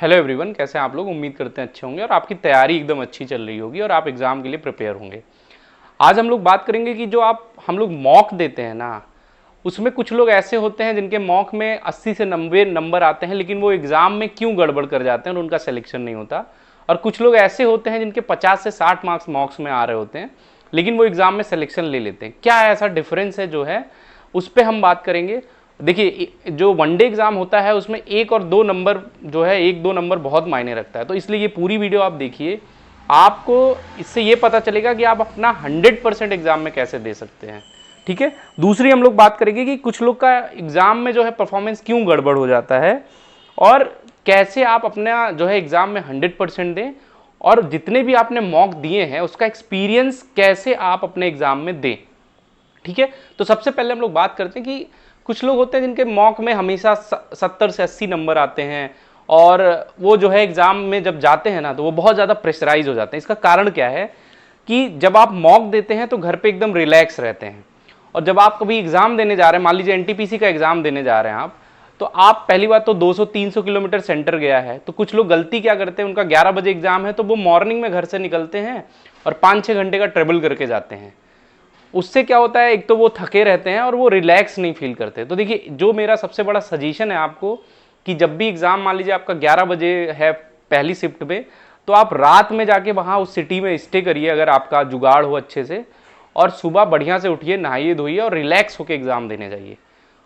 Hello everyone, कैसे हैं आप लोग। उम्मीद करते हैं अच्छे होंगे और आपकी तैयारी एकदम अच्छी चल रही होगी और आप एग्ज़ाम के लिए प्रिपेयर होंगे। आज हम लोग बात करेंगे कि जो हम लोग मॉक देते हैं ना, उसमें कुछ लोग ऐसे होते हैं जिनके मॉक में 80 से 90 नंबर आते हैं, लेकिन वो एग्ज़ाम में क्यों गड़बड़ कर जाते हैं और उनका सिलेक्शन नहीं होता। और कुछ लोग ऐसे होते हैं जिनके 50 से 60 मार्क्स मॉक्स में आ रहे होते हैं, लेकिन वो एग्ज़ाम में सिलेक्शन ले लेते हैं। क्या ऐसा डिफरेंस है जो है, उस पर हम बात करेंगे। देखिए, जो वनडे एग्जाम होता है उसमें 1 और 2 नंबर जो है, 1-2 नंबर बहुत मायने रखता है। तो इसलिए ये पूरी वीडियो आप देखिए, आपको इससे ये पता चलेगा कि आप अपना 100% एग्जाम में कैसे दे सकते हैं। ठीक है। दूसरी हम लोग बात करेंगे कि कुछ लोग का एग्जाम में जो है परफॉर्मेंस क्यों गड़बड़ हो जाता है और कैसे आप अपना जो है एग्जाम में 100% दें, और जितने भी आपने मॉक दिए हैं उसका एक्सपीरियंस कैसे आप अपने एग्जाम में दें। ठीक है। तो सबसे पहले हम लोग बात करते हैं कि कुछ लोग होते हैं जिनके मॉक में हमेशा 70 से 80 नंबर आते हैं और वो जो है एग्जाम में जब जाते हैं ना तो वो बहुत ज़्यादा प्रेशराइज हो जाते हैं। इसका कारण क्या है कि जब आप मॉक देते हैं तो घर पे एकदम रिलैक्स रहते हैं, और जब आप कभी एग्जाम देने जा रहे हैं, मान लीजिए एनटीपीसी का एग्जाम देने जा रहे हैं आप, तो आप पहली बात तो 200-300 किलोमीटर सेंटर गया है, तो कुछ लोग गलती क्या करते हैं, उनका 11 बजे एग्जाम है तो वो मॉर्निंग में घर से निकलते हैं और 5-6 घंटे का ट्रेवल करके जाते हैं। उससे क्या होता है, एक तो वो थके रहते हैं और वो रिलैक्स नहीं फील करते। तो देखिए, जो मेरा सबसे बड़ा सजेशन है आपको कि जब भी एग्जाम मान लीजिए आपका 11 बजे है पहली शिफ्ट पे, तो आप रात में जाके वहाँ उस सिटी में स्टे करिए अगर आपका जुगाड़ हो अच्छे से, और सुबह बढ़िया से उठिए, नहाइए धोइए और रिलैक्स होकर एग्जाम देने जाइए।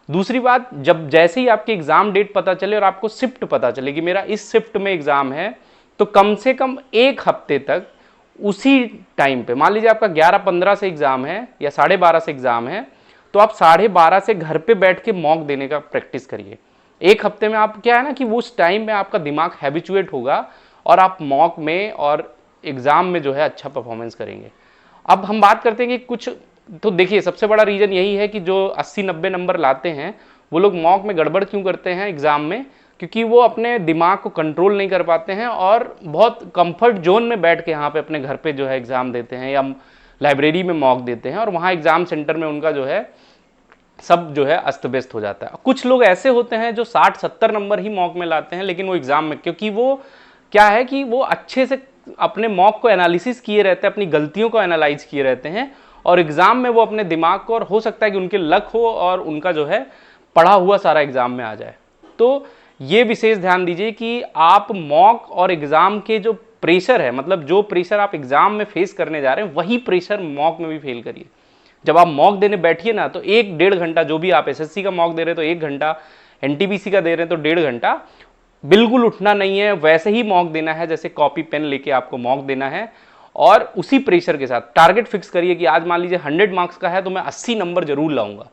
दूसरी बात, जब जैसे ही आपकी एग्जाम डेट पता चले और आपको शिफ्ट पता चले कि मेरा इस शिफ्ट में एग्जाम है, तो कम से कम 1 हफ्ते तक उसी टाइम पे, मान लीजिए आपका 11:15 से एग्जाम है या 12:30 से एग्जाम है, तो आप 12:30 से घर पे बैठ के मॉक देने का प्रैक्टिस करिए। 1 हफ्ते में आप क्या है ना कि उस टाइम में आपका दिमाग हैबिचुएट होगा और आप मॉक में और एग्जाम में जो है अच्छा परफॉर्मेंस करेंगे। अब हम बात करते हैं कि कुछ, तो देखिए सबसे बड़ा रीजन यही है कि जो 80-90 नंबर लाते हैं वो लोग मॉक में गड़बड़ क्यों करते हैं एग्जाम में, क्योंकि वो अपने दिमाग को कंट्रोल नहीं कर पाते हैं और बहुत कंफर्ट जोन में बैठ के यहाँ पे अपने घर पे जो है एग्जाम देते हैं या लाइब्रेरी में मॉक देते हैं, और वहाँ एग्जाम सेंटर में उनका जो है सब जो है अस्त व्यस्त हो जाता है। कुछ लोग ऐसे होते हैं जो 60-70 नंबर ही मॉक में लाते हैं, लेकिन वो एग्जाम में, क्योंकि वो क्या है कि वो अच्छे से अपने मॉक को एनालिसिस किए रहते हैं, अपनी गलतियों को एनालाइज किए रहते हैं, और एग्जाम में वो अपने दिमाग को, और हो सकता है कि उनके लक हो और उनका जो है पढ़ा हुआ सारा एग्जाम में आ जाए। तो ये विशेष ध्यान दीजिए कि आप मॉक और एग्जाम के जो प्रेशर है, मतलब जो प्रेशर आप एग्जाम में फेस करने जा रहे हैं वही प्रेशर मॉक में भी फेल करिए। जब आप मॉक देने बैठिए ना तो 1-1.5 घंटा, जो भी आप एसएससी का मॉक दे रहे हैं तो 1 घंटा, एनटीपीसी का दे रहे हैं तो 1.5 घंटा, बिल्कुल उठना नहीं है, वैसे ही मॉक देना है जैसे कॉपी पेन लेके आपको मॉक देना है, और उसी प्रेशर के साथ टारगेट फिक्स करिए कि आज मान लीजिए 100 मार्क्स का है तो मैं 80 नंबर जरूर लाऊंगा।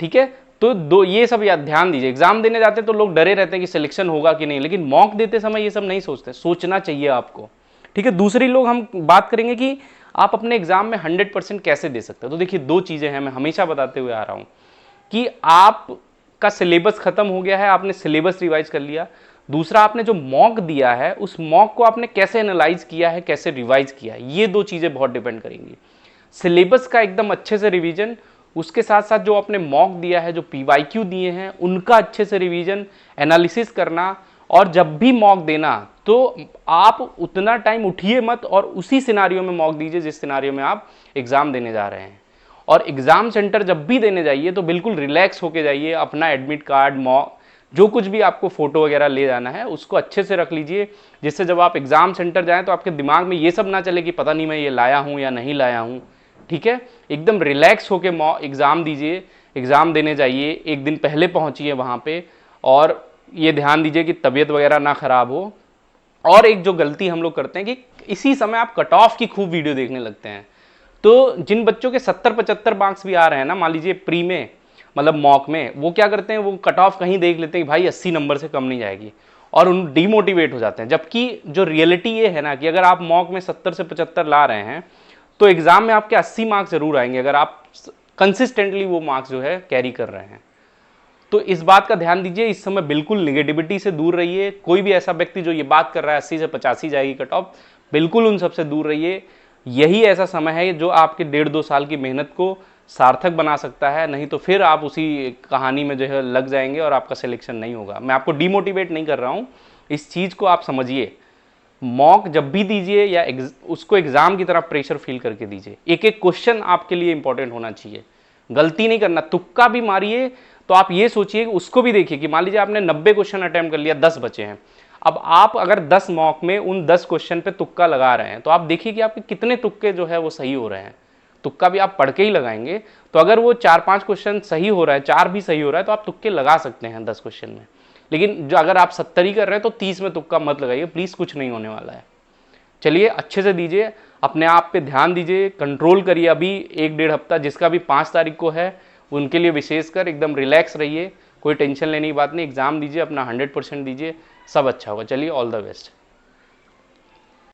ठीक है। तो ये सब याद ध्यान दीजिए। एग्जाम देने जाते तो लोग डरे रहते हैं कि सिलेक्शन होगा कि नहीं, लेकिन मॉक देते समय ये सब नहीं सोचते, सोचना चाहिए आपको। ठीक है। दूसरी लोग हम बात करेंगे कि आप अपने एग्जाम में 100% कैसे दे सकते हैं। तो देखिए, 2 चीजें हैं, मैं हमेशा बताते हुए आ रहा हूं कि आपका सिलेबस खत्म हो गया है, आपने सिलेबस रिवाइज कर लिया। दूसरा, आपने जो मॉक दिया है उस मॉक को आपने कैसे एनालाइज किया है, कैसे रिवाइज किया है, ये 2 चीजें बहुत डिपेंड करेंगी। सिलेबस का एकदम अच्छे से रिवीजन, उसके साथ साथ जो आपने मॉक दिया है, जो पीवाईक्यू दिए हैं उनका अच्छे से रिवीजन, एनालिसिस करना, और जब भी मॉक देना तो आप उतना टाइम उठिए मत और उसी सिनारियो में मॉक दीजिए जिस सिनारियो में आप एग्जाम देने जा रहे हैं। और एग्जाम सेंटर जब भी देने जाइए तो बिल्कुल रिलैक्स होके जाइए, अपना एडमिट कार्ड, मॉक, जो कुछ भी आपको फोटो वगैरह ले जाना है उसको अच्छे से रख लीजिए, जिससे जब आप एग्जाम सेंटर जाएं तो आपके दिमाग में ये सब ना चले कि पता नहीं मैं ये लाया हूं या नहीं लाया हूं। ठीक है। एकदम रिलैक्स होके एग्जाम दीजिए, एग्जाम देने जाइए, एक दिन पहले पहुंचिए वहां पे, और ये ध्यान दीजिए कि तबीयत वगैरह ना खराब हो। और एक जो गलती हम लोग करते हैं कि इसी समय आप कट ऑफ की खूब वीडियो देखने लगते हैं। तो जिन बच्चों के 70-75 मार्क्स भी आ रहे हैं ना, मान लीजिए प्री में, मतलब मॉक में, वो क्या करते हैं, वो कट ऑफ कहीं देख लेते हैं कि भाई 80 नंबर से कम नहीं जाएगी, और उन डीमोटिवेट हो जाते हैं। जबकि जो रियलिटी ये है ना कि अगर आप मॉक में 70 से 75 ला रहे हैं तो एग्जाम में आपके 80 मार्क्स जरूर आएंगे, अगर आप कंसिस्टेंटली वो मार्क्स जो है कैरी कर रहे हैं। तो इस बात का ध्यान दीजिए, इस समय बिल्कुल निगेटिविटी से दूर रहिए। कोई भी ऐसा व्यक्ति जो ये बात कर रहा है 80 से 85 जाएगी कट ऑफ, बिल्कुल उन सबसे दूर रहिए। यही ऐसा समय है जो आपके 1.5-2 साल की मेहनत को सार्थक बना सकता है, नहीं तो फिर आप उसी कहानी में जो है लग जाएंगे और आपका सिलेक्शन नहीं होगा। मैं आपको डिमोटिवेट नहीं कर रहा हूँ, इस चीज़ को आप समझिए। मॉक जब भी दीजिए या उसको एग्जाम की तरह प्रेशर फील करके दीजिए। एक एक क्वेश्चन आपके लिए इंपॉर्टेंट होना चाहिए, गलती नहीं करना। तुक्का भी मारिए तो आप ये सोचिए कि उसको भी देखिए कि मान लीजिए आपने 90 क्वेश्चन अटेम्प्ट कर लिया, 10 बचे हैं। अब आप अगर 10 मॉक में उन 10 क्वेश्चन पे तुक्का लगा रहे हैं तो आप देखिए कि आपके कितने तुक्के जो है वो सही हो रहे हैं। तुक्का भी आप पढ़ के ही लगाएंगे, तो अगर वो 4-5 क्वेश्चन सही हो रहा है, 4 भी सही हो रहा है, तो आप तुक्के लगा सकते हैं 10 क्वेश्चन में। लेकिन जो अगर आप 70 ही कर रहे हैं तो 30 में तुक्का मत लगाइए प्लीज़, कुछ नहीं होने वाला है। चलिए अच्छे से दीजिए, अपने आप पे ध्यान दीजिए, कंट्रोल करिए। अभी 1-1.5 हफ्ता जिसका भी 5 तारीख को है उनके लिए विशेषकर एकदम रिलैक्स रहिए, कोई टेंशन लेने की बात नहीं। एग्जाम दीजिए, अपना 100% दीजिए, सब अच्छा होगा। चलिए ऑल द बेस्ट।